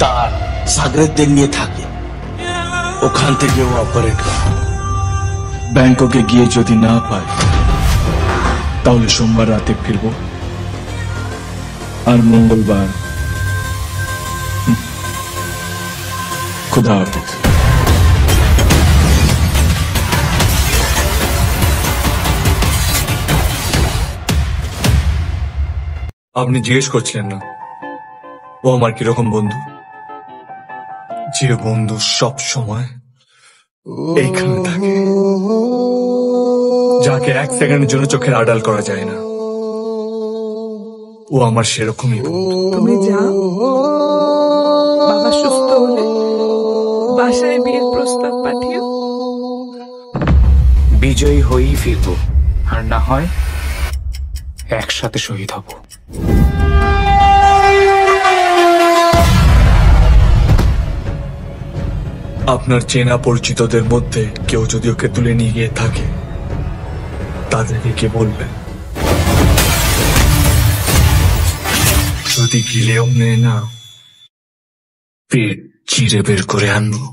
তার সাগরেদদের নিয়ে থাকে, ওখান থেকে ও অপারেট করে। ব্যাংককে গিয়ে যদি না পাই তাহলে সোমবার রাতে ফিরব, আর মঙ্গলবার খুদা হাফেজ। আপনি জিজ্ঞেস করছিলেন না ও আমার কিরকম বন্ধু? যে বন্ধু সব সময় এইখানে থাকে, যাকে এক সেকেন্ডের জন্য চোখের আড়াল করা যায় না, ও আমার সেরকমই বন্ধু। তুমি যাও, বাবা সুস্থ হলে বাসায় বিয়ের প্রস্তাব পাঠিও। বিজয়ী হয়েই ফিরবো, আর না হয় একসাথে শহীদ হব। আপনার চেনা পরিচিতদের মধ্যে কেউ যদি ওকে তুলে নিয়ে গিয়ে থাকে, তাদেরকে কে বলবেন, যদি গিলেও নেয় না, পেট চিরে বের করে আনবো।